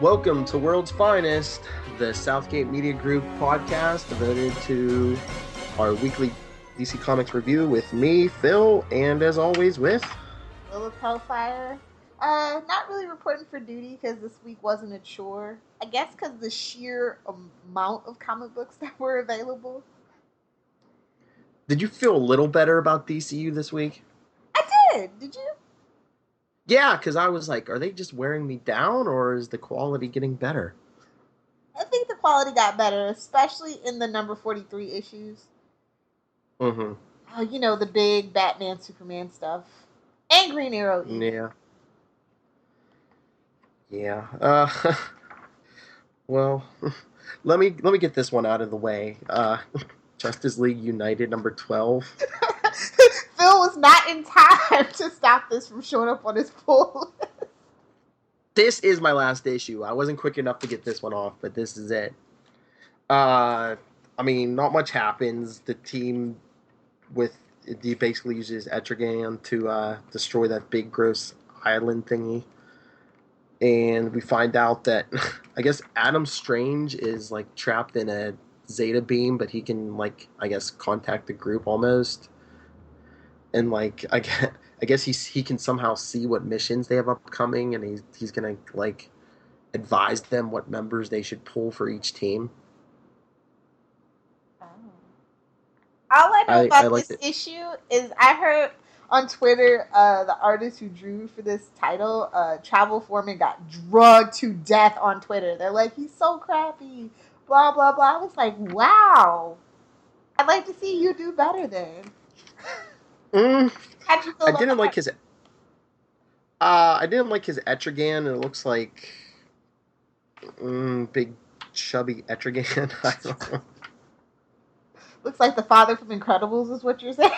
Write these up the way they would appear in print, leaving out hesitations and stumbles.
Welcome to World's Finest, the Southgate Media Group podcast devoted to our weekly DC Comics review with me, Phil, and as always with Lilith Hellfire. Not really reporting for duty because this week wasn't a chore. I guess because the sheer amount of comic books that were available. Did you feel a little better about DCU this week? I did. Did you? Yeah, because I was like, are they just wearing me down, or is the quality getting better? I think the quality got better, especially in the number 43 issues. Mm-hmm. The big Batman, Superman stuff. And Green Arrow. Yeah. Yeah. Well, let me get this one out of the way. Justice League United number 12. Phil was not in time to stop this from showing up on his pull. This is my last issue. I wasn't quick enough to get this one off, but this is it. Not much happens. The team he basically uses Etrigan to destroy that big gross island thingy. And we find out that I guess Adam Strange is like trapped in a Zeta beam, but he can contact the group almost. And I guess he can somehow see what missions they have upcoming, and he's gonna advise them what members they should pull for each team. All I know about this issue is I heard on Twitter the artist who drew for this title, Travel Foreman, got drugged to death on Twitter. They're like, he's so crappy, blah blah blah. I was like, wow, I'd like to see you do better then. How'd you feel about that? I didn't like his Etrigan. It looks like big chubby Etrigan. I don't know. Looks like the father from Incredibles is what you're saying.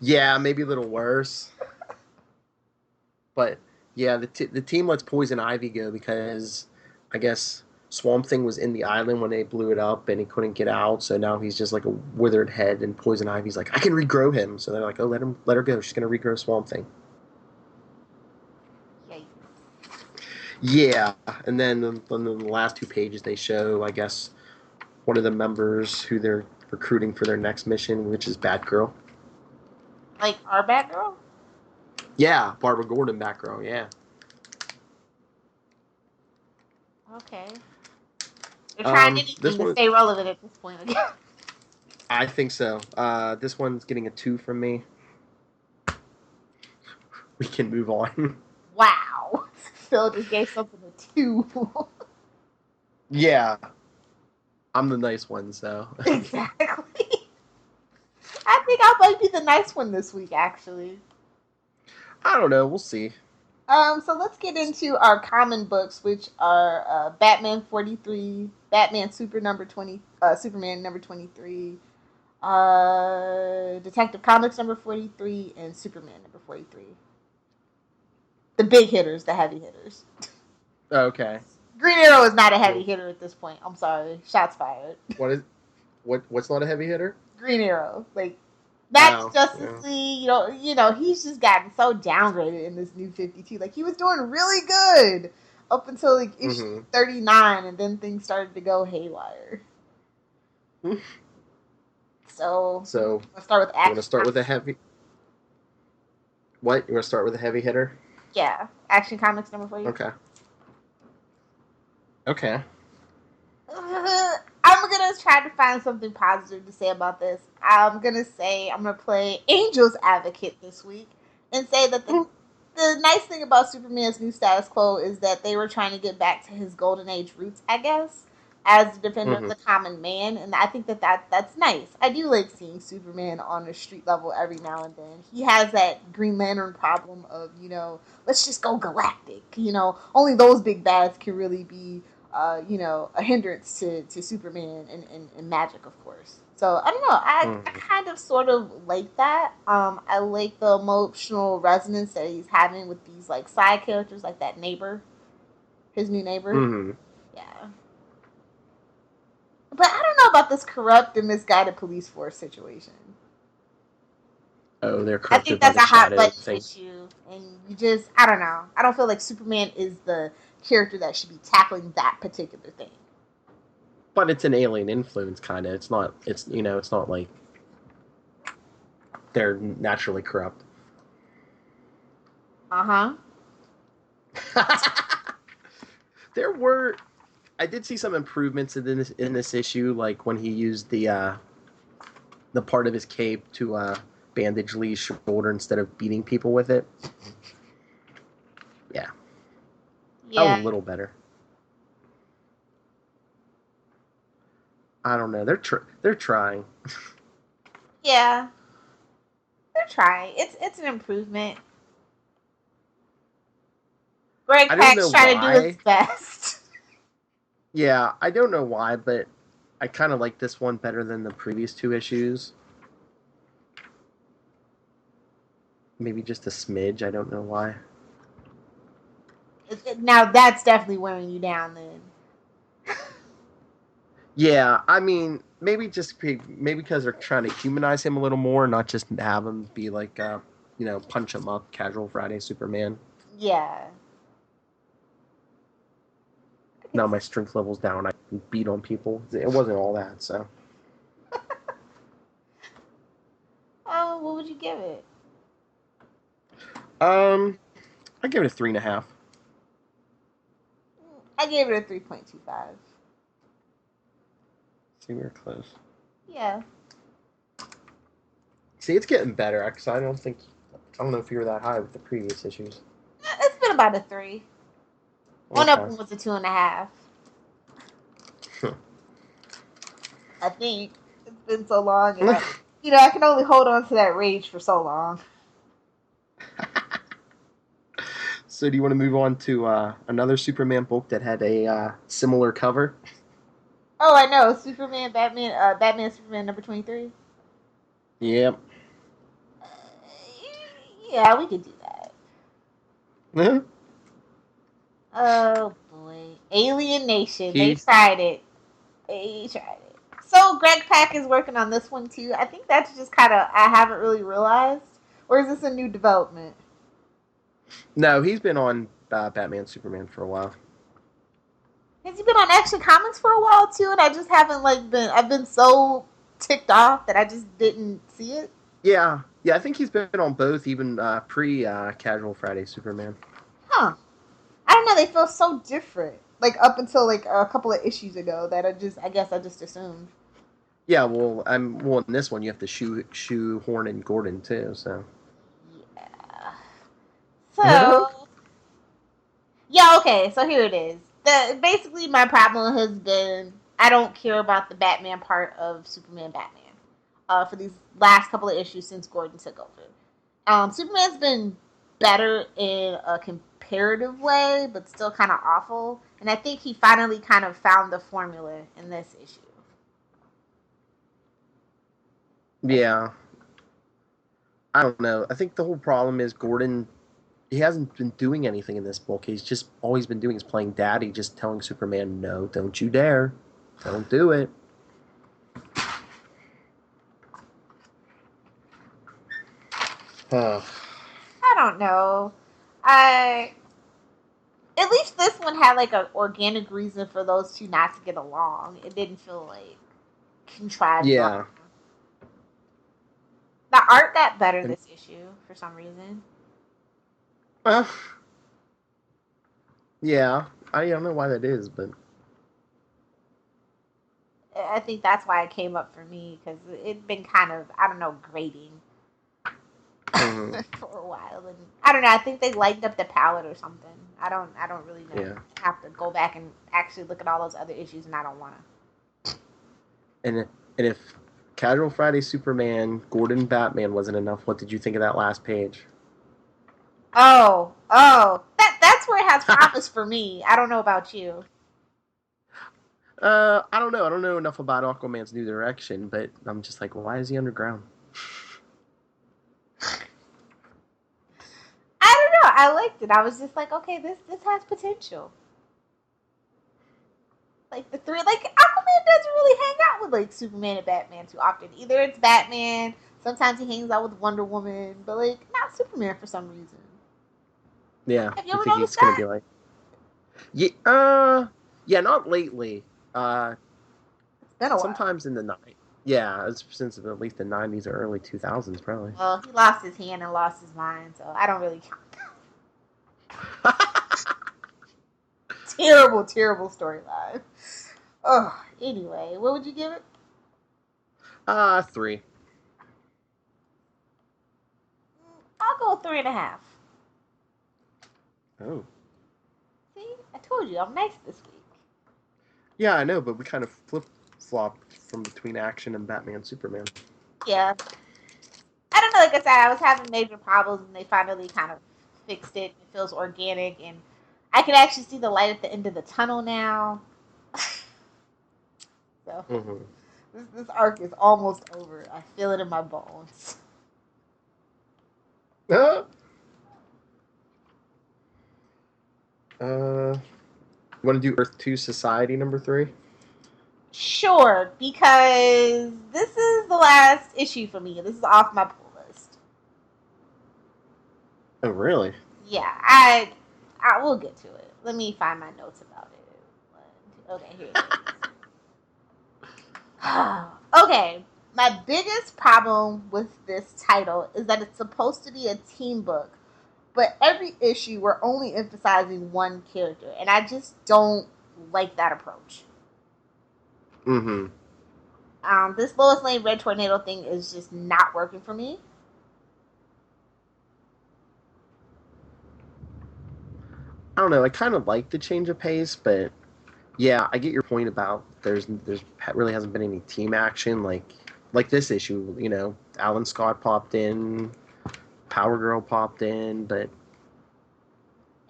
Yeah, maybe a little worse. But yeah, the team lets Poison Ivy go because I guess Swamp Thing was in the island when they blew it up and he couldn't get out, so now he's just like a withered head, and Poison Ivy's like, I can regrow him. So they're like, oh, let her go. She's gonna regrow Swamp Thing. Yikes. Yeah, and then on the last 2 pages they show, I guess, one of the members who they're recruiting for their next mission, which is Batgirl. Like our Batgirl? Yeah, Barbara Gordon Batgirl, yeah. Okay. They're trying anything to stay relevant at this point again. I think so. This one's getting a 2 from me. We can move on. Wow. Phil just gave something a 2. Yeah. I'm the nice one, so. Exactly. I think I might be the nice one this week, actually. I don't know. We'll see. So let's get into our common books, which are Batman 43, Batman Superman number 23, Detective Comics number 43, and Superman number 43. The big hitters, the heavy hitters. Okay. Green Arrow is not a heavy hitter at this point. I'm sorry. Shots fired. What's not a heavy hitter? Green Arrow. That's Justice League. He's just gotten so downgraded in this new 52. He was doing really good up until issue 39, and then things started to go haywire. So let's start with action. You want to start with a heavy? What? You want to start with a heavy hitter? Yeah, Action Comics number 40. Okay. I'm going to try to find something positive to say about this. I'm going to play Angel's Advocate this week and say that the nice thing about Superman's new status quo is that they were trying to get back to his golden age roots, I guess, as the defender of the common man, and I think that's nice. I do like seeing Superman on a street level every now and then. He has that Green Lantern problem of, let's just go galactic. Only those big bads can really be a hindrance to Superman and magic, of course. So, I don't know. I kind of sort of like that. I like the emotional resonance that he's having with these, side characters, like that neighbor. His new neighbor. Mm-hmm. Yeah. But I don't know about this corrupt and misguided police force situation. Oh, they're I think corrupted by that's the a hot shadow button thing. issue, and you just, I don't know. I don't feel like Superman is the character that should be tackling that particular thing. But it's an alien influence, kind of. It's not. It's not like they're naturally corrupt. There were. I did see some improvements in this issue, like when he used the part of his cape to bandage Lee's shoulder instead of beating people with it. Yeah, that was a little better. I don't know. They're trying. Yeah, they're trying. It's an improvement. Greg I don't Pak's know trying to do his why. best. Yeah, I don't know why, but I kind of like this one better than the previous two issues. Maybe just a smidge. I don't know why. Now that's definitely wearing you down then. Yeah, I mean, maybe because they're trying to humanize him a little more, not just have him be like, punch him up, casual Friday Superman. Yeah. Now my strength level's down. I can beat on people. It wasn't all that, so. Oh, what would you give it? I give it a 3.5. I gave it a 3.25. See, we were close. Yeah. See, it's getting better because I don't know if you were that high with the previous issues. It's been about a 3. One of them was a 2.5. I think it's been so long, and I can only hold on to that rage for so long. So, do you want to move on to another Superman book that had a similar cover? Oh, I know, Batman, Superman number 23. Yep. Yeah, we could do that. Uh-huh. Oh boy, Alien Nation. They tried it. So Greg Pak is working on this one too. I think that's just kind of I haven't really realized, or is this a new development? No, he's been on Batman Superman for a while. Has he been on Action Comics for a while too? And I just haven't been. I've been so ticked off that I just didn't see it. Yeah, I think he's been on both, even pre Casual Friday Superman. Huh. I don't know. They feel so different. Like up until like a couple of issues ago, that I guess I just assumed. Yeah, well, in this one you have to shoehorn in Gordon too. So. Yeah. So. Yeah. Okay. So here it is. Basically my problem has been I don't care about the Batman part of Superman Batman. For these last couple of issues since Gordon took over. Superman's been better in a comparative way, but still kind of awful. And I think he finally kind of found the formula in this issue. Yeah. I don't know. I think the whole problem is Gordon. He hasn't been doing anything in this book. He's just all he's been doing is playing daddy, just telling Superman, "No, don't you dare, don't do it." I don't know. I At least this one had like an organic reason for those two not to get along. It didn't feel like contrived. Yeah. The art got better this issue for some reason. Yeah. I don't know why that is, but I think that's why it came up for me because it'd been kind of grating for a while, and I don't know. I think they lightened up the palette or something. I don't really know. Yeah. I have to go back and actually look at all those other issues, and I don't want to. And if Casual Friday Superman, Gordon Batman wasn't enough, what did you think of that last page? Oh, that's where it has promise for me. I don't know about you. I don't know. I don't know enough about Aquaman's new direction, but I'm just like, why is he underground? I don't know. I liked it. I was just like, okay, this has potential. Like the three, like Aquaman doesn't really hang out with like Superman and Batman too often. Either it's Batman Sometimes he hangs out with Wonder Woman, but like not Superman for some reason. Yeah, Have you you ever think noticed he's gonna that? be like, yeah, yeah, not lately. It's been a while. Sometimes in the night. Yeah, it's since at least the '90s or early 2000s, probably. Well, he lost his hand and lost his mind, so I don't really count. Terrible, terrible storyline. Oh, anyway, what would you give it? 3. I'll go 3.5. Oh, See, I told you I'm nice this week. yeah, I know, but we kind of flip flopped from between action and Batman Superman. Yeah, I don't know. Like I said, I was having major problems, and they finally kind of fixed it. It feels organic, and I can actually see the light at the end of the tunnel now. So Mm-hmm. this arc is almost over. I feel it in my bones. Want to do Earth 2 Society number 3? Sure, because this is the last issue for me. This is off my pull list. Oh, really? Yeah, I will get to it. Let me find my notes about it. Okay, here it is. Okay, my biggest problem with this title is that it's supposed to be a team book, but every issue we're only emphasizing one character, and I just don't like that approach. Mm-hmm. This Lois Lane Red Tornado thing is just not working for me. I don't know. I kind of like the change of pace, but yeah, I get your point about there's really hasn't been any team action like this issue. You know, Alan Scott popped in, Power Girl popped in, but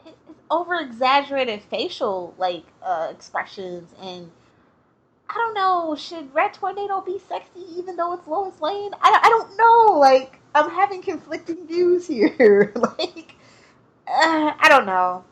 It's over exaggerated facial expressions, and I don't know, should Red Tornado be sexy even though it's Lois Lane? I don't know, like I'm having conflicting views here. I don't know.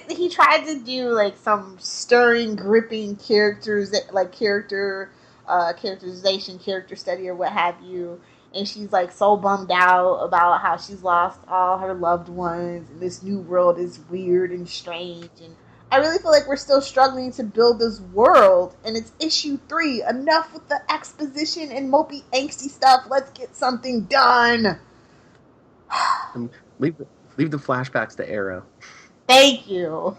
He tried to do like some stirring, gripping characters, like characterization, character study, or what have you. And she's like so bummed out about how she's lost all her loved ones, and this new world is weird and strange. And I really feel like we're still struggling to build this world, and it's issue 3. Enough with the exposition and mopey, angsty stuff. Let's get something done. um, leave leave the flashbacks to Arrow. Thank you.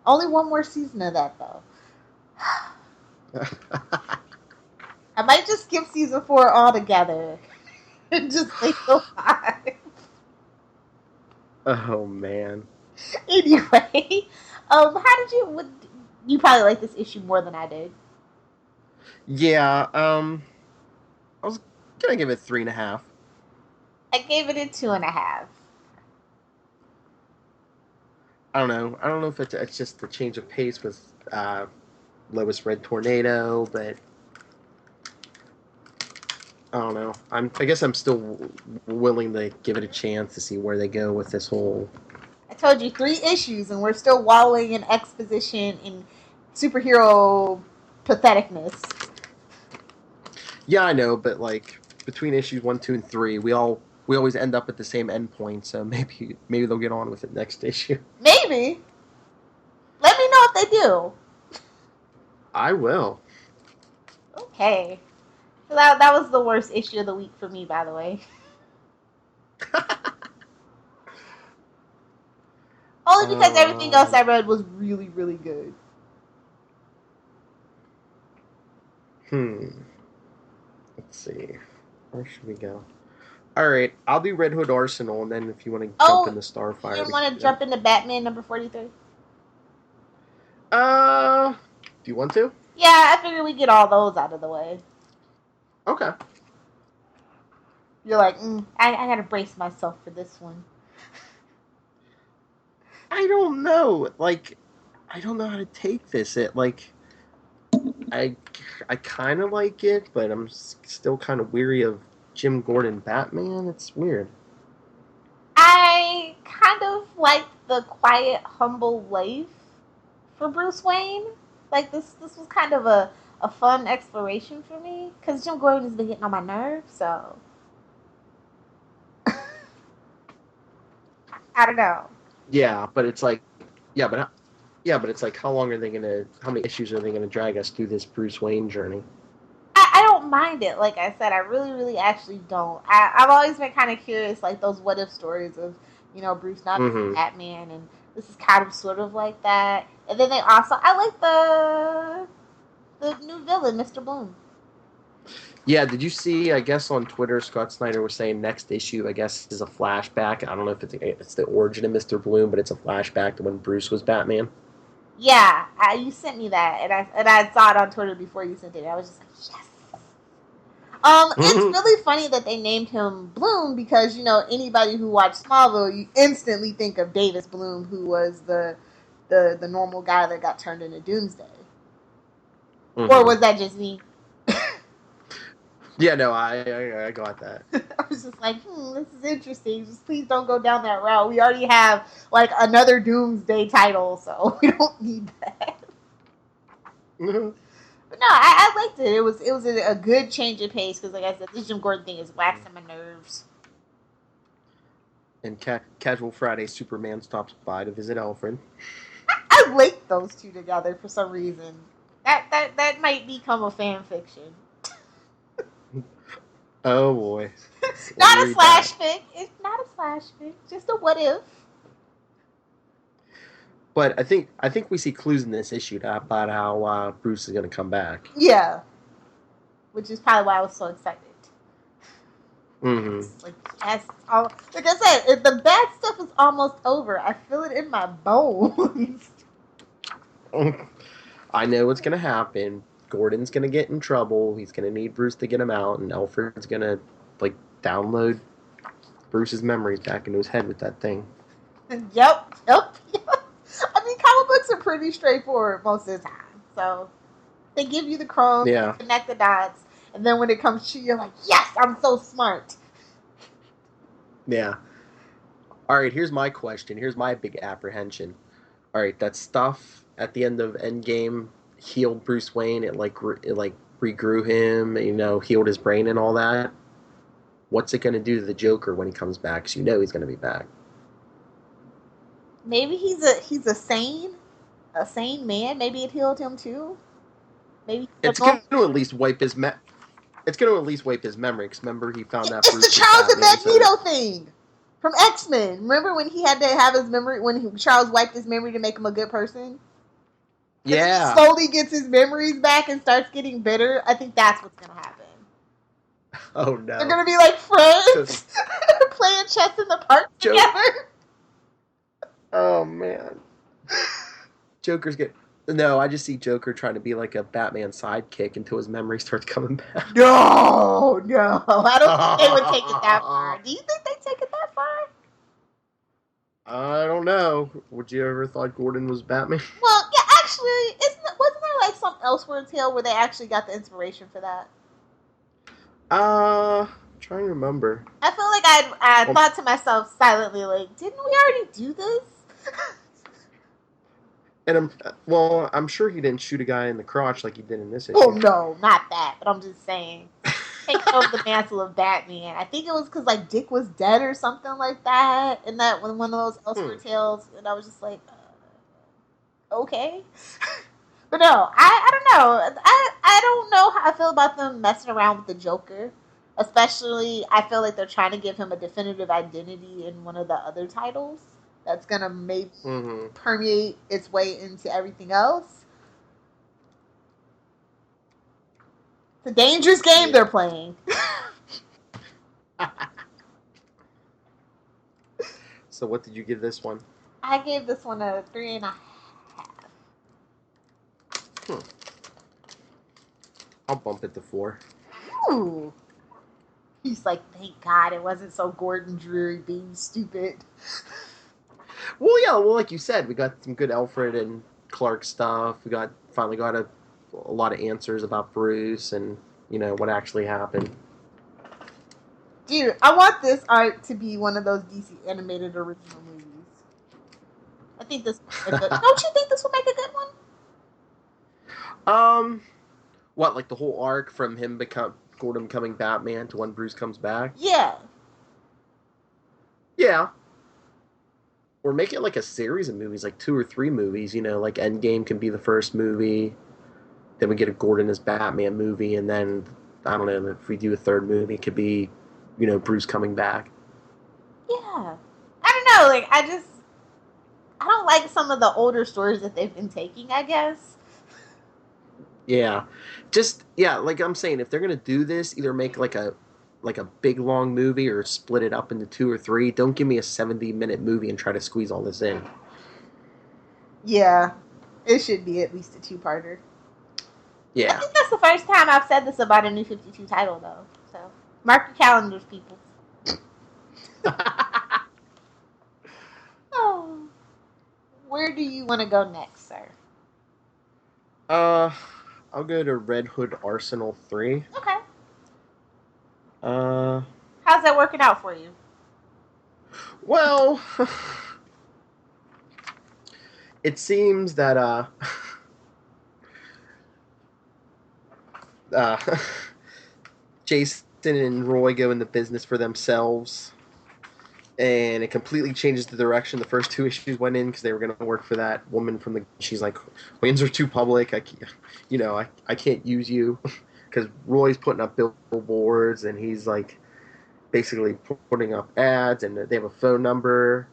Only one more season of that, though. I might just skip season 4 altogether and just stay till 5. Oh man. Anyway, how did you? You probably like this issue more than I did. Yeah. I was gonna give it 3.5. I gave it a 2.5. I don't know. I don't know if it's just the change of pace with Lois Red Tornado, but I don't know. I guess I'm still willing to give it a chance to see where they go with this whole. I told you 3 issues, and we're still wallowing in exposition and superhero patheticness. Yeah, I know, but like between issues 1, 2, and 3, we always end up at the same endpoint. So maybe they'll get on with it next issue. Maybe. Let me know if they do. I will. Okay. So that was the worst issue of the week for me, by the way. Only because everything else I read was really, really good. Let's see. Where should we go? All right, I'll do Red Hood Arsenal, and then if you want to jump Oh, into you Starfire, didn't want to jump into Batman number 43? do you want to? Yeah, I figured we get all those out of the way. Okay. You're like, I gotta brace myself for this one. I don't know. Like, I don't know how to take this. I I kind of like it, but I'm still kind of weary of Jim Gordon Batman. It's weird. I kind of like the quiet, humble life for Bruce Wayne. Like this was kind of a fun exploration for me because Jim Gordon has been getting on my nerves. So I don't know. Yeah, but it's like, but it's like, how many issues are they gonna drag us through this Bruce Wayne journey? I don't mind it. Like I said, I really, really actually don't. I've always been kind of curious, like those what if stories of, Bruce not being Mm-hmm. Batman, and this is kind of sort of like that. And then I like the new villain, Mr. Bloom. Yeah, did you see? I guess on Twitter, Scott Snyder was saying next issue, I guess, is a flashback. I don't know if it's the origin of Mr. Bloom, but it's a flashback to when Bruce was Batman. Yeah, you sent me that, and I saw it on Twitter before you sent it. I was just like, yes. It's really funny that they named him Bloom because anybody who watched Smallville, you instantly think of Davis Bloom, who was the normal guy that got turned into Doomsday. Or was that just me? Yeah, no, I got that. I was just like, this is interesting. Just please don't go down that route. We already have like another Doomsday title, so we don't need that. But no, I liked it. It was a good change of pace because, like I said, this Jim Gordon thing is waxing my nerves. And Casual Friday, Superman stops by to visit Alfred. I linked those two together for some reason. That might become a fan fiction. Oh boy. Not a slash fic. It's not a slash fic. Just a what if. But I think we see clues in this issue about how Bruce is going to come back. Yeah. Which is probably why I was so excited. Mm-hmm. Like, yes, like I said, the bad stuff is almost over. I feel it in my bones. I know what's going to happen. Gordon's going to get in trouble. He's going to need Bruce to get him out, and Alfred's going to download Bruce's memories back into his head with that thing. Yep. I mean, comic books are pretty straightforward most of the time. So they give you the crumbs, connect the dots, and then when it comes to you, you're like, yes, I'm so smart. Yeah. All right, here's my question. Here's my big apprehension. All right, that stuff at the end of Endgame healed Bruce Wayne. It regrew him, healed his brain and all that. What's it going to do to the Joker when he comes back? Because he's going to be back. Maybe he's a sane man. Maybe it healed him too. Maybe it's going to at least wipe his It's going to at least wipe his memory. Because remember, he found that it's Bruce the Charles and Magneto thing from X-Men. Remember when he had to have his memory Charles wiped his memory to make him a good person? Yeah. He slowly gets his memories back and starts getting bitter. I think that's what's going to happen. Oh no. They're going to be like friends playing chess in the park together. Oh man. No, I just see Joker trying to be like a Batman sidekick until his memory starts coming back. No. I don't think they would take it that far. Do you think they take it that far? I don't know. Would you ever thought Gordon was Batman? Well, yeah, actually, wasn't there like some Elseworlds tale where they actually got the inspiration for that? I'm trying to remember. I feel like I thought to myself silently, like, didn't we already do this? And I'm sure he didn't shoot a guy in the crotch like he did in this issue. Oh no, not that. But I'm just saying, take over the mantle of Batman. I think it was because like Dick was dead or something like that, in that one of those Elseworld tales, and I was just like, okay. But no, I don't know. I don't know how I feel about them messing around with the Joker. Especially, I feel like they're trying to give him a definitive identity in one of the other titles that's going to maybe permeate its way into everything else. It's a dangerous game they're playing. So what did you give this one? I gave this one a 3.5. I'll bump it to 4. Ooh. He's like, thank God it wasn't so Gordon Drury being stupid. Well, yeah, like you said, we got some good Alfred and Clark stuff. We finally got a lot of answers about Bruce and, what actually happened. Dude, I want this art to be one of those DC animated original movies. I think this would make a good. Don't you think this would make a good one? What, like the whole arc from him Gordon becoming Batman to when Bruce comes back? Yeah. Yeah. or make it like a series of movies, like 2 or 3 movies. Like Endgame can be the first movie. Then we get a Gordon as Batman movie, and then I don't know if we do a third movie, it could be, Bruce coming back. Yeah. I don't know. Like, I don't like some of the older stories that they've been taking, I guess. Yeah, just yeah, like I'm saying, if they're gonna do this, either make like a big long movie or split it up into 2 or 3. Don't give me a 70-minute movie and try to squeeze all this in. Yeah. It should be at least a two-parter. I Yeah. think that's the first time I've said this about a new 52 title, though. So, mark your calendars, people. Oh. Where do you want to go next, sir? uh, I'll go to Red Hood Arsenal 3. Okay. Uh, How's that working out for you? well, it seems that uh, Jason and Roy go into business for themselves, and it completely changes the direction the first 2 issues went in because they were going to work for that woman from the. She's like, wins are too public. I can't use you because Roy's putting up billboards and he's like basically putting up ads, and they have a phone number.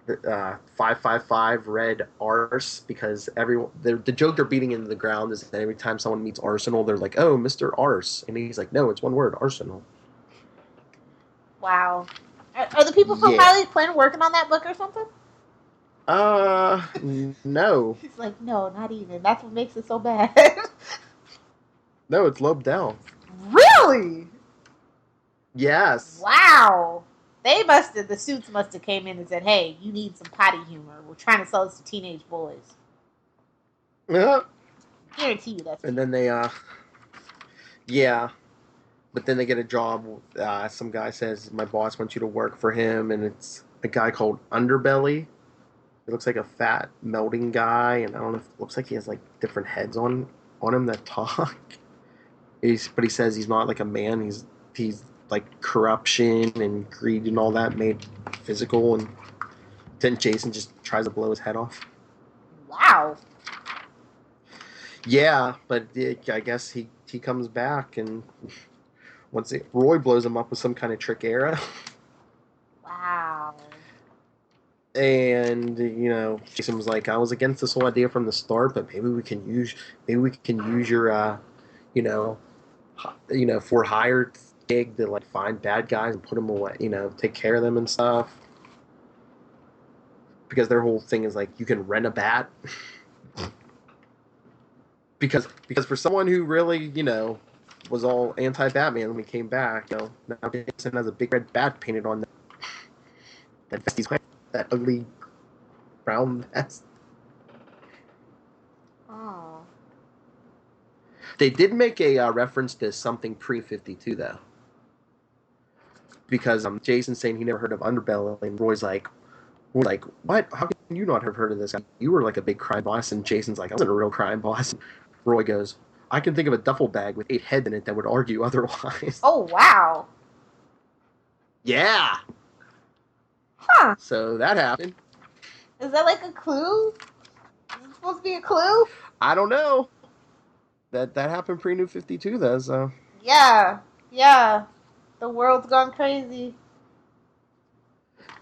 555 red arse, because the joke they're beating into the ground is that every time someone meets Arsenal, they're like, "Oh, Mr. Arse," and he's like, "No, it's one word, Arsenal." Wow. Are the people from Yeah. Harley Quinn working on that book or something? No. He's like, no, not even. That's what makes it so bad. No, it's Lobdell. Really? Yes. Wow. The suits must have came in and said, hey, you need some potty humor. We're trying to sell this to teenage boys. Yeah. Guarantee you that's And then they, yeah. But then they get a job. Some guy says, my boss wants you to work for him, and it's a guy called Underbelly. He looks like a fat melting guy, and I don't know if it looks like he has like different heads on him that talk. But he says he's not like a man. He's like corruption and greed and all that made physical. And then Jason just tries to blow his head off. Wow. Yeah, but I guess he comes back, and Roy blows him up with some kind of trick arrow. Wow. And Jason was like, I was against this whole idea from the start, but maybe we can use your you know for hire gig to like find bad guys and put them away, take care of them and stuff, because their whole thing is like you can rent a bat. because for someone who really was all anti-Batman when he came back, now Jason has a big red bat painted on that ugly brown vest. Oh. They did make a reference to something pre-52 though, because Jason's saying he never heard of Underbelly, and Roy's like, what? How can you not have heard of this guy? You were like a big crime boss, and Jason's like, I wasn't a real crime boss. And Roy goes, I can think of a duffel bag with 8 heads in it that would argue otherwise. Oh, wow. Yeah. Huh. So that happened. Is that like a clue? Is it supposed to be a clue? I don't know. That happened pre-New 52 though, so. Yeah. Yeah. The world's gone crazy.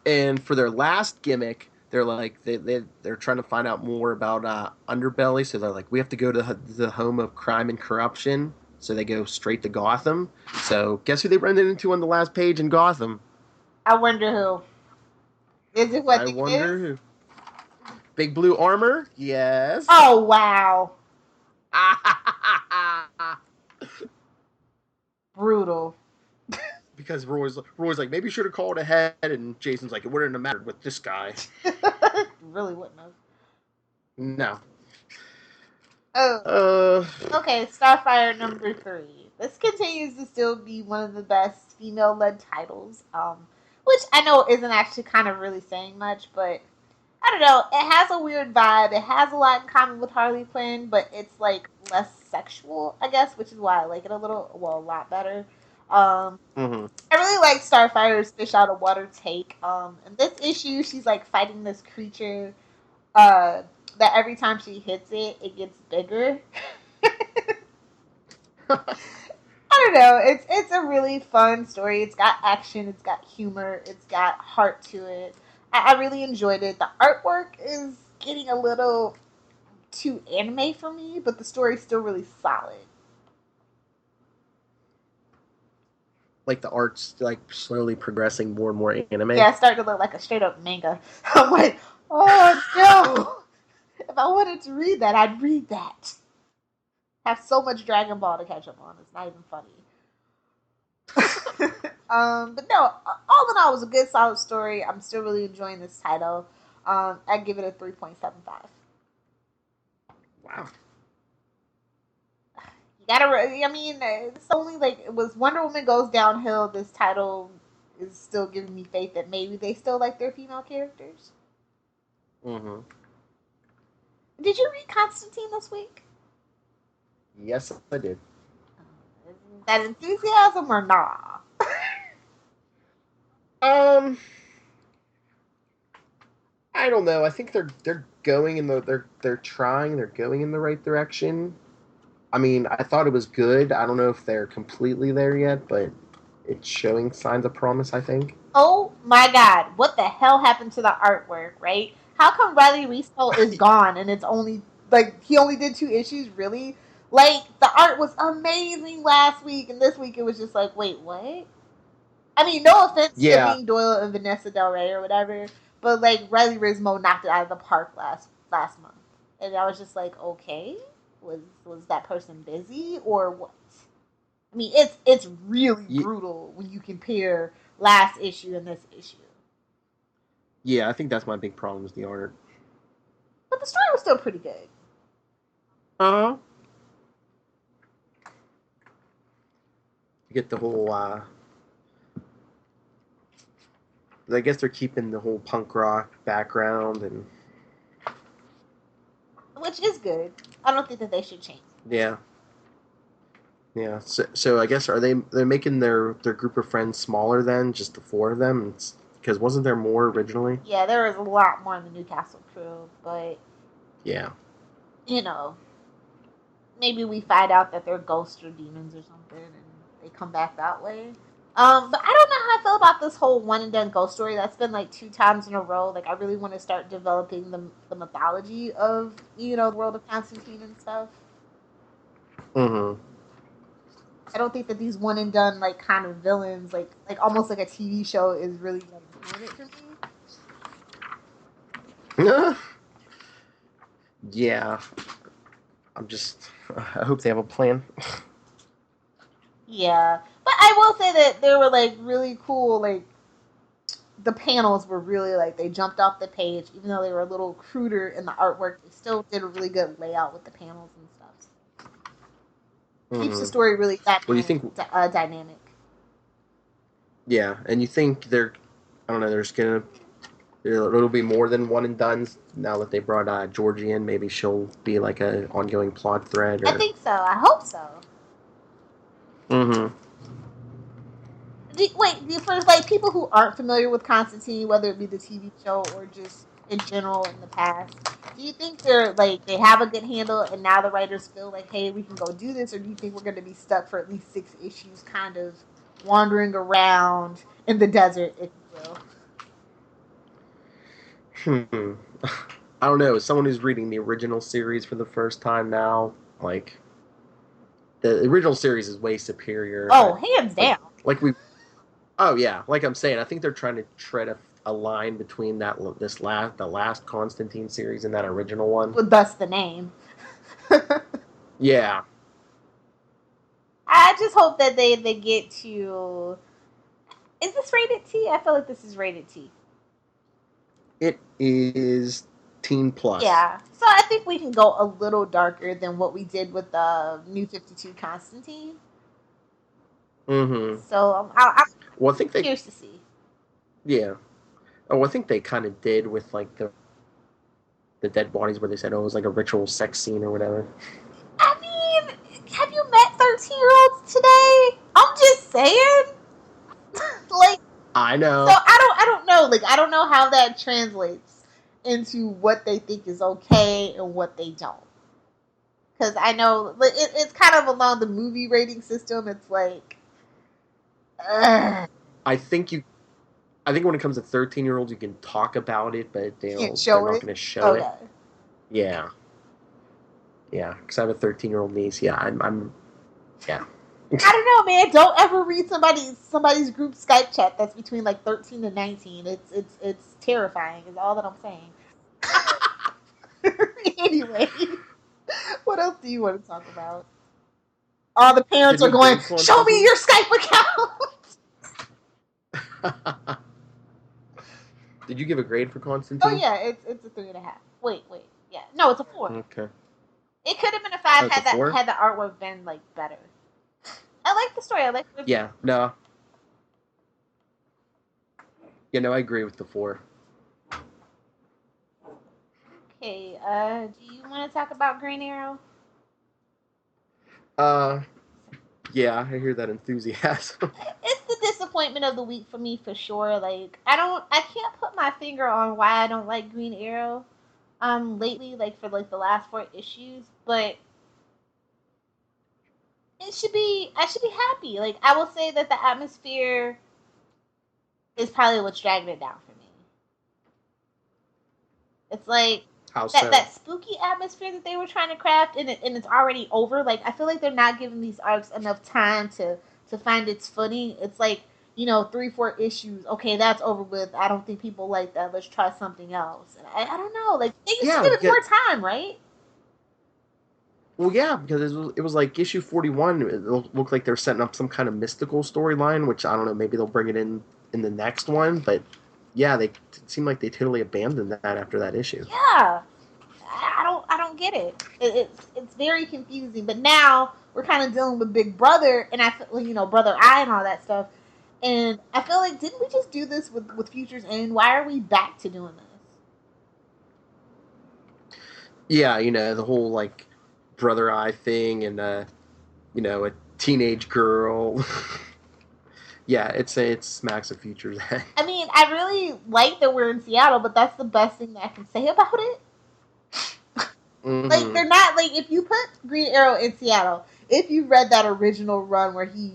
And for their last gimmick, they're like they're trying to find out more about Underbelly, so they're like, we have to go to the home of crime and corruption. So they go straight to Gotham. So guess who they run into on the last page in Gotham? I wonder who. Is it what I it wonder is? who. Big blue armor? Yes. Oh, wow. Brutal. Because Roy's like, maybe you should have called ahead, and Jason's like, it wouldn't have mattered with this guy. Really wouldn't have. No. Oh. Okay, Starfire number 3. This continues to still be one of the best female-led titles, which I know isn't actually kind of really saying much, but I don't know. It has a weird vibe. It has a lot in common with Harley Quinn, but it's like less sexual, I guess, which is why I like it a lot better. Mm-hmm. I really like Starfire's fish out of water take. In this issue, she's like fighting this creature. That every time she hits it, it gets bigger. I don't know. It's a really fun story. It's got action. It's got humor. It's got heart to it. I really enjoyed it. The artwork is getting a little too anime for me, but the story's still really solid. Like the art's like slowly progressing more and more anime. Yeah, it's starting to look like a straight up manga. I'm like, oh no! If I wanted to read that, I'd read that. Have so much Dragon Ball to catch up on. It's not even funny. But no, all in all, it was a good, solid story. I'm still really enjoying this title. I give it a 3.75. Wow. You gotta. I mean, it's only like it was Wonder Woman goes downhill. This title is still giving me faith that maybe they still like their female characters. Mm-hmm. Did you read Constantine this week? Yes, I did. That enthusiasm or nah? I don't know. I think they're going in the they're trying. They're going in the right direction. I mean, I thought it was good. I don't know if they're completely there yet, but it's showing signs of promise, I think. Oh my god, what the hell happened to the artwork, right? How come Riley&rsquo is gone and it's only like he only did 2 issues, really? Like the art was amazing last week and this week it was just like, wait, what? I mean, no offense to Yeah. Ming Doyle and Vanessa Del Rey or whatever, but like Riley&rsquo knocked it out of the park last month. And I was just like, okay, was that person busy or what? I mean, it's really brutal when you compare last issue and this issue. Yeah, I think that's my big problem is the art. But the story was still pretty good. Uh-huh. You get the whole I guess they're keeping the whole punk rock background and Which is good. I don't think that they should change. yeah. Yeah. So I guess they're making their group of friends smaller then, just the 4 of them? Because wasn't there more originally? Yeah, there was a lot more in the Newcastle crew, but yeah. You know, maybe we find out that they're ghosts or demons or something and they come back that way. But I don't know how I feel about this whole one and done ghost story. That's been like 2 times in a row. Like I really want to start developing the mythology of, the world of Constantine and stuff. Mm-hmm. I don't think that these one and done like kind of villains, like almost like a TV show, is really like doing it for me. Yeah. I hope they have a plan. Yeah, but I will say that they were like really cool. Like the panels were really like they jumped off the page, even though they were a little cruder in the artwork. They still did a really good layout with the panels and stuff. Mm-hmm. Keeps the story really dynamic. Yeah, and you think I don't know, it'll be more than one and done now that they brought Georgie in. Maybe she'll be like an ongoing plot thread. I think so. I hope so. Mm-hmm. For like people who aren't familiar with Constantine, whether it be the TV show or just in general in the past, do you think they have a good handle and now the writers feel like, hey, we can go do this, or do you think we're going to be stuck for at least 6 issues, kind of wandering around in the desert, if you will? I don't know. As someone who's reading the original series for the first time now, like the original series is way superior. Oh, hands down. Oh yeah, like I'm saying, I think they're trying to tread a line between the last Constantine series and that original one. Well, thus the name. Yeah. I just hope that they get to. Is this rated T? I feel like this is rated T. It is teen plus. Yeah, so I think we can go a little darker than what we did with the New 52 Constantine. Mm-hmm. So I'm curious to see. Yeah. Oh, I think they kind of did with like the dead bodies where they said, oh, it was like a ritual sex scene or whatever. I mean, have you met 13-year-olds today? I'm just saying? Like, I know. so I don't know. Like, I don't know how that translates into what they think is okay and what they don't. Because I know it's kind of along the movie rating system. It's like, I think when it comes to 13-year-olds, you can talk about it, but they're not going to show it. Yeah. Yeah, because I have a 13-year-old niece. Yeah, I'm yeah. I don't know, man. Don't ever read somebody's group Skype chat that's between like 13 and 19. It's terrifying. Is all that I'm saying. Anyway, what else do you want to talk about? All the parents are going, show me your Skype account. Did you give a grade for Constantine? Oh yeah, it's a 3.5. Wait, yeah, no, it's a 4. Okay. It could have been a 5 had the artwork been like better. I like the story. I like. Yeah, no. Yeah, no, I agree with the 4. Okay, do you want to talk about Green Arrow? Yeah, I hear that enthusiasm. It's the disappointment of the week for me for sure. Like, I can't put my finger on why I don't like Green Arrow, lately, like for like the last 4 issues, but I should be happy. Like, I will say that the atmosphere is probably what's dragging it down for me. It's like that spooky atmosphere that they were trying to craft, and it's already over. Like, I feel like they're not giving these arcs enough time to find its footing. It's like, 3-4 issues. Okay, that's over with. I don't think people like that. Let's try something else. And I don't know. Like, they used to give it more time, right? Well, yeah, because it was like issue 41. It looked like they're setting up some kind of mystical storyline, which I don't know. Maybe they'll bring it in the next one, but yeah, it seemed like they totally abandoned that after that issue. Yeah, I don't get it. It's very confusing. But now we're kind of dealing with Big Brother, and I feel, Brother Eye and all that stuff. And I feel like, didn't we just do this with Future's End? Why are we back to doing this? Yeah, the whole like Brother Eye thing, and a teenage girl. Yeah, it's smacks of Future's End. I mean, I really like that we're in Seattle, but that's the best thing that I can say about it. Mm-hmm. Like, they're not, like, if you put Green Arrow in Seattle, if you read that original run where he,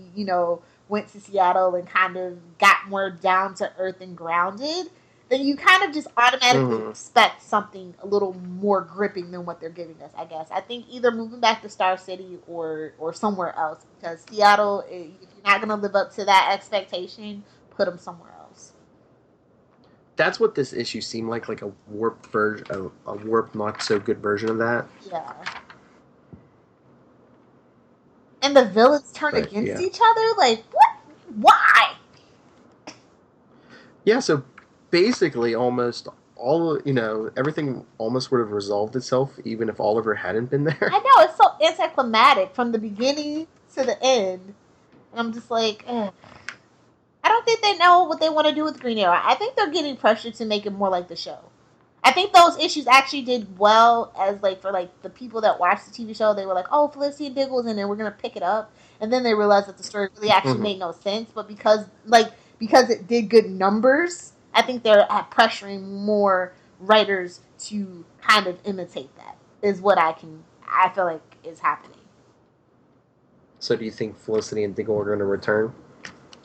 went to Seattle and kind of got more down to earth and grounded, then you kind of just automatically expect something a little more gripping than what they're giving us, I guess. I think either moving back to Star City or somewhere else, because Seattle, if you're not going to live up to that expectation, put them somewhere else. That's what this issue seemed like a warped version, a warped, not so good version of that. Yeah. And the villains turn against each other? Like, what? Why? Yeah, so basically almost all, everything almost would have resolved itself even if Oliver hadn't been there. I know, it's so anticlimactic from the beginning to the end. And I'm just like, ugh. I don't think they know what they want to do with Green Arrow. I think they're getting pressured to make it more like the show. I think those issues actually did well as, like, for, like, the people that watched the TV show. They were like, oh, Felicity and Diggle's in there, we're going to pick it up. And then they realized that the story really actually made no sense. But because it did good numbers, I think they're pressuring more writers to kind of imitate that, is what I feel like is happening. So do you think Felicity and Diggle are going to return?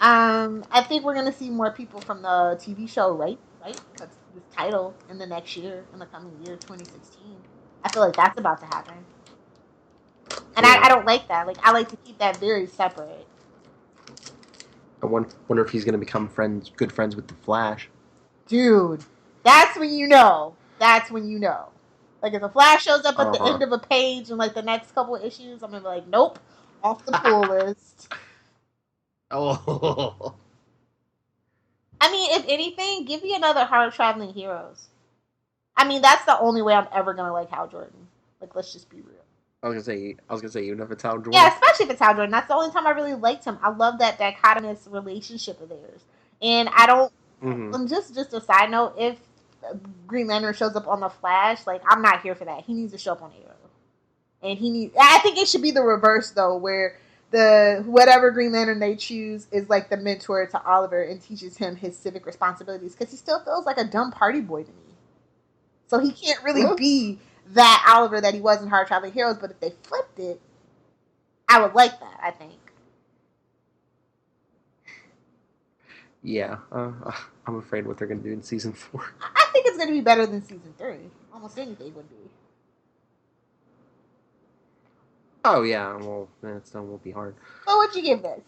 I think we're going to see more people from the TV show, right? That's this title in the next year, in the coming year, 2016. I feel like that's about to happen. And I don't like that. Like, I like to keep that very separate. I wonder if he's going to become good friends with the Flash. Dude, that's when you know. That's when you know. Like, if the Flash shows up at the end of a page in, like, the next couple of issues, I'm going to be like, nope, off the pull list. Oh. I mean, if anything, give me another Hard Traveling Heroes. I mean, that's the only way I'm ever going to like Hal Jordan. Like, let's just be real. I was gonna say, even if it's Hal Jordan. Yeah, especially if it's Hal Jordan. That's the only time I really liked him. I love that dichotomous relationship of theirs. And I don't... And just a side note, if Green Lantern shows up on the Flash, like, I'm not here for that. He needs to show up on Arrow. And I think it should be the reverse, though, where whatever Green Lantern they choose is like the mentor to Oliver and teaches him his civic responsibilities because he still feels like a dumb party boy to me. So he can't really be that Oliver that he was in Hard Traveling Heroes. But if they flipped it, I would like that. I think. Yeah, I'm afraid what they're going to do in season 4. I think it's going to be better than season 3. Almost anything would be. Oh yeah, well, that still won't be hard. So what'd you give this?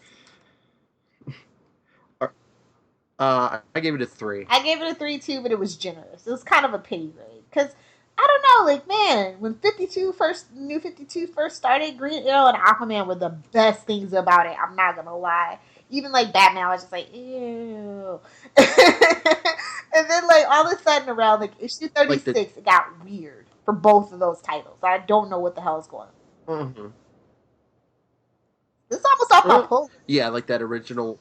I gave it a 3. I gave it a 3 too, but it was generous. It was kind of a pity grade because I don't know, like man, when New 52 first started, Green Arrow and Aquaman were the best things about it. I'm not gonna lie. Even like Batman, I was just like, ew. And then like all of a sudden around like issue 36, it got weird for both of those titles. I don't know what the hell is going on. Mm-hmm. This is almost off my pull. Yeah, like that original.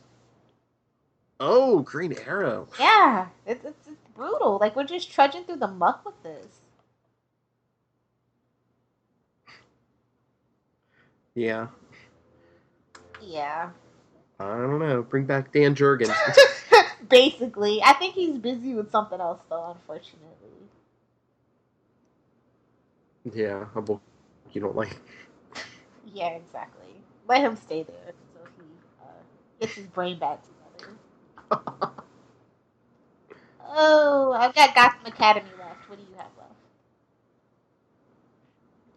Oh, Green Arrow. Yeah, it's brutal. Like we're just trudging through the muck with this. Yeah. Yeah. I don't know. Bring back Dan Jurgens. Basically. I think he's busy with something else, though, unfortunately. Yeah, a book you don't like. Yeah, exactly. Let him stay there until he gets his brain back together. Oh, I've got Gotham Academy left. What do you have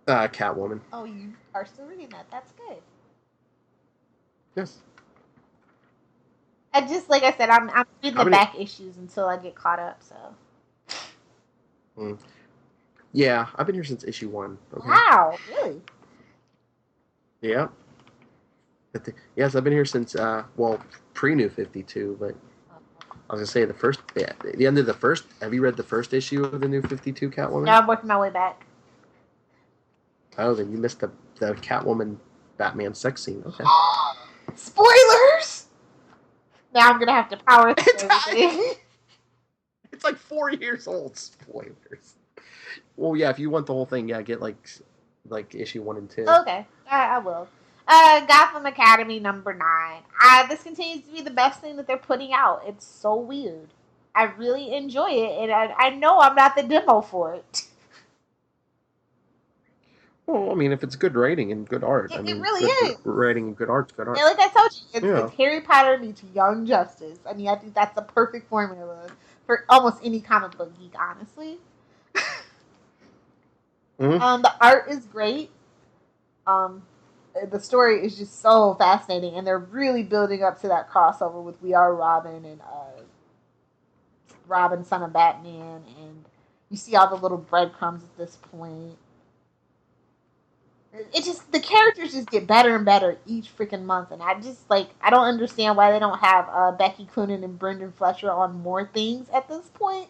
left? Catwoman. Oh, you are still reading that. That's good. Yes. I just, like I said, I'm reading the back issues until I get caught up, so. Yeah, I've been here since issue 1. Okay. Wow, really? Yeah. Yes, I've been here since, pre-New 52, but I was going to say the end of the first, have you read the first issue of the New 52 Catwoman? No, I'm working my way back. Oh, then you missed the Catwoman Batman sex scene. Okay. Spoilers! Now I'm going to have to power through everything. It's like 4 years old. Spoilers. Well, yeah, if you want the whole thing, yeah, get like issue 1 and 2. Okay, I will. Gotham Academy number 9. This continues to be the best thing that they're putting out. It's so weird. I really enjoy it, and I know I'm not the demo for it. Well, I mean, if it's good writing and good art, it really is. Good writing and good art, good art. Yeah, like I told you, it's Harry Potter meets Young Justice. I mean, I think that's the perfect formula for almost any comic book geek, honestly. Mm-hmm. The art is great. The story is just so fascinating, and they're really building up to that crossover with We Are Robin and Robin, Son of Batman, and you see all the little breadcrumbs at this point. It just, the characters just get better and better each freaking month, and I don't understand why they don't have Becky Cloonan and Brendan Fletcher on more things at this point.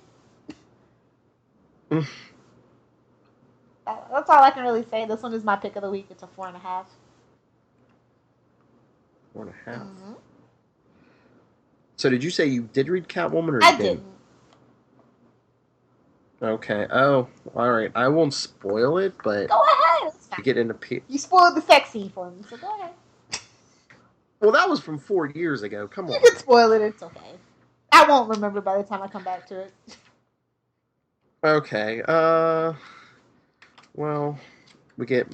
That's all I can really say. This one is my pick of the week. It's a 4.5. 4.5. Mm-hmm. So did you say you did read Catwoman, or I you didn't? Okay. Oh, all right. I won't spoil it, but go ahead. You get into You spoiled the sex scene for me, so go ahead. Well, that was from 4 years ago. Come on. You can spoil it. It's okay. I won't remember by the time I come back to it. Okay. Well, we get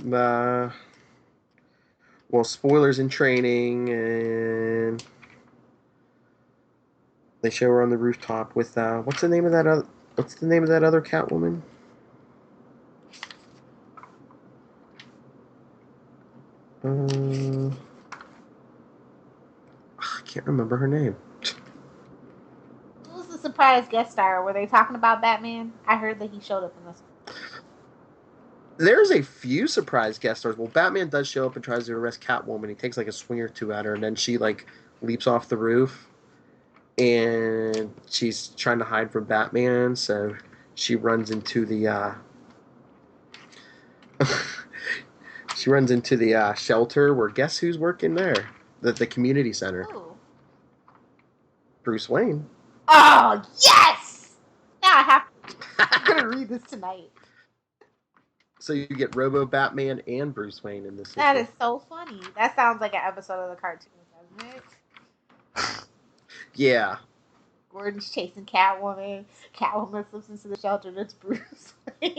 spoilers in training, and they show her on the rooftop with what's the name of that other Catwoman? I can't remember her name. Who was the surprise guest star? Were they talking about Batman? I heard that he showed up in this. There's a few surprise guest stars. Well, Batman does show up and tries to arrest Catwoman. He takes like a swing or two at her, and then she like leaps off the roof, and she's trying to hide from Batman, so she runs into the shelter where, guess who's working there? The community center. Ooh. Bruce Wayne. Oh, yes! Now I have to. I'm going to read this tonight. So you get Robo Batman and Bruce Wayne in this issue. That is so funny. That sounds like an episode of the cartoon, doesn't it? Yeah. Gordon's chasing Catwoman. Catwoman slips into the shelter. And it's Bruce Wayne.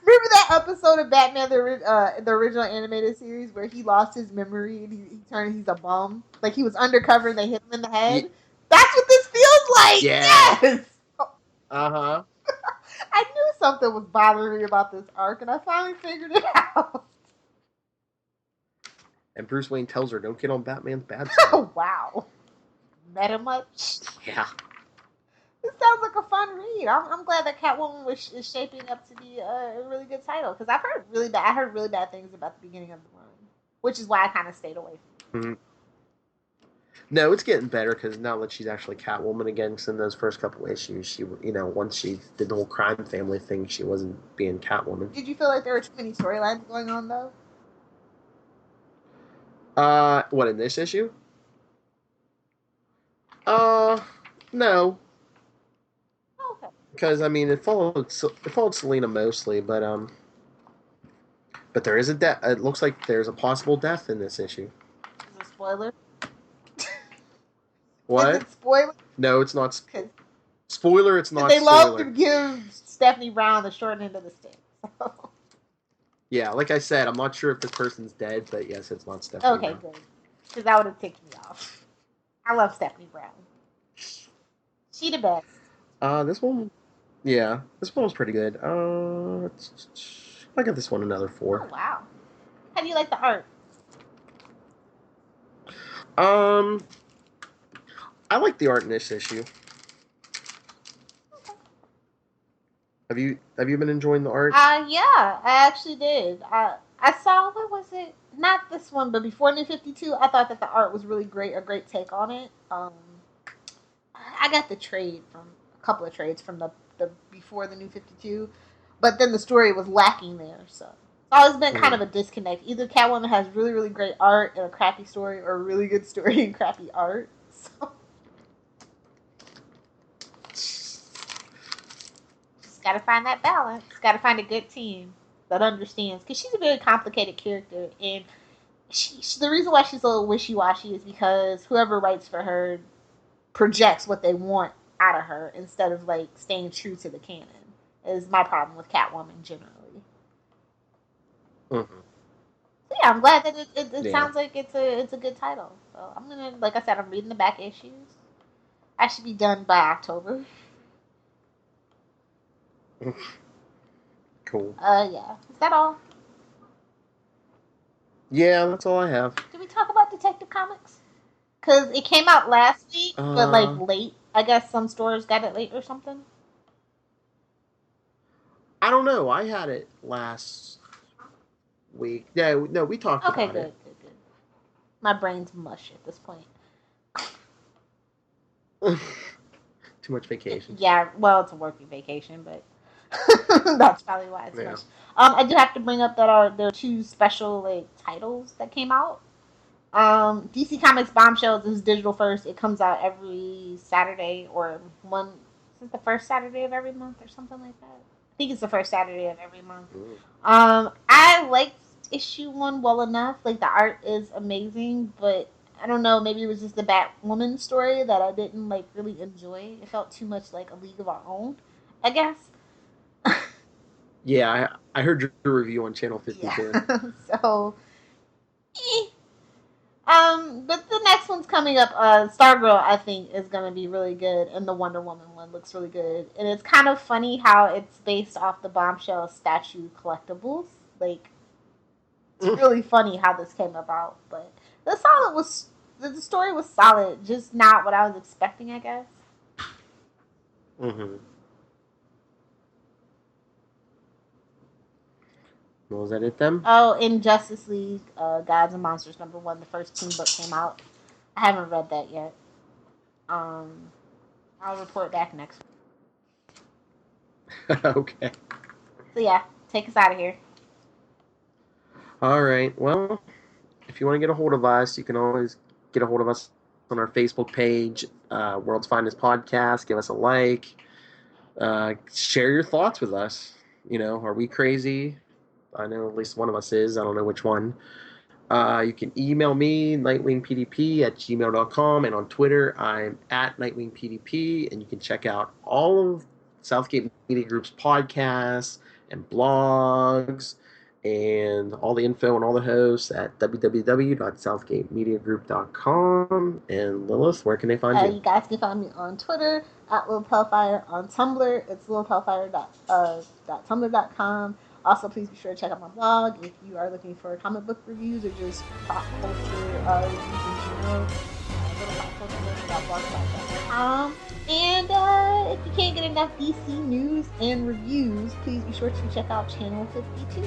Remember that episode of Batman, the original animated series, where he lost his memory and he's a bum? Like he was undercover and they hit him in the head? That's what this feels like! Yeah. Yes! Uh-huh. I knew something was bothering me about this arc, and I finally figured it out. And Bruce Wayne tells her, don't get on Batman's bad side. Oh, wow. Meta much? Yeah. This sounds like a fun read. I'm glad that Catwoman is shaping up to be a really good title, because I heard really bad things about the beginning of the run, which is why I kind of stayed away from it. Mm-hmm. No, it's getting better because now that she's actually Catwoman again, because in those first couple issues, she, once she did the whole crime family thing, she wasn't being Catwoman. Did you feel like there were too many storylines going on, though? What, in this issue? No. Oh, okay. Because, it followed Selena mostly, but there is a death. It looks like there's a possible death in this issue. Is it a spoiler? What? Is it spoiler? No, it's not. Spoiler, it's not they spoiler. love to give Stephanie Brown the short end of the stick. So. Yeah, like I said, I'm not sure if this person's dead, but yes, it's not Stephanie Okay, Brown. good. Because that would have ticked me off. I love Stephanie Brown. She the best. This one was pretty good. I give this one another 4. Oh, wow. How do you like the art? I like the art in this issue. Okay. Have you been enjoying the art? Yeah, I actually did. I saw, what was it? Not this one, but before New 52, I thought that the art was really great, a great take on it. I got a couple of trades from the before the New 52, but then the story was lacking there, so it's always been kind of a disconnect. Either Catwoman has really, really great art and a crappy story, or a really good story and crappy art. So just gotta find that balance. Gotta find a good team that understands, because she's a very complicated character, and the reason why she's a little wishy-washy is because whoever writes for her projects what they want out of her instead of like staying true to the canon. Is my problem with Catwoman generally. Mm-hmm. So yeah, I'm glad that it sounds like it's a good title. So I'm gonna, like I said, I'm reading the back issues. I should be done by October. Cool. Yeah. Is that all? Yeah, that's all I have. Did we talk about Detective Comics? Because it came out last week, but like late. I guess some stores got it late or something. I don't know. I had it last week. No, we talked about it. Okay, good. My brain's mush at this point. Too much vacation. Yeah, well, it's a working vacation, but that's probably why it's much. I do have to bring up that there are 2 special titles that came out. DC Comics Bombshells is digital first. It comes out every Saturday is it the first Saturday of every month or something like that? I think it's the first Saturday of every month. I liked issue 1 well enough. Like, the art is amazing, but I don't know, maybe it was just the Batwoman story that I didn't really enjoy. It felt too much like A League of Our Own, I guess. Yeah, I heard your review on Channel 52. Yeah. So, but the next one's coming up. Stargirl, I think, is going to be really good, and the Wonder Woman one looks really good. And it's kind of funny how it's based off the Bombshell statue collectibles. Like, it's really funny how this came about. But the story was solid, just not what I was expecting, I guess. Mm-hmm. Was that it then? Oh, in Justice League, Gods and Monsters #1, the first team book came out. I haven't read that yet. I'll report back next week. Okay. So yeah, take us out of here. All right. Well, if you want to get a hold of us, you can always get a hold of us on our Facebook page, World's Finest Podcast. Give us a like. Share your thoughts with us. Are we crazy? I know at least one of us is. I don't know which one. You can email me, nightwingpdp@gmail.com, and on Twitter, I'm at nightwingpdp, and you can check out all of Southgate Media Group's podcasts and blogs and all the info and all the hosts at www.southgatemediagroup.com. And Lilith, where can they find you? You guys can find me on Twitter at LilithHellfire, on Tumblr, it's lilithhellfire.tumblr.com. Also, please be sure to check out my blog if you are looking for comic book reviews or just pop culture reviews in general. Littlepopculture.blogspot.com. And if you can't get enough DC news and reviews, please be sure to check out Channel 52.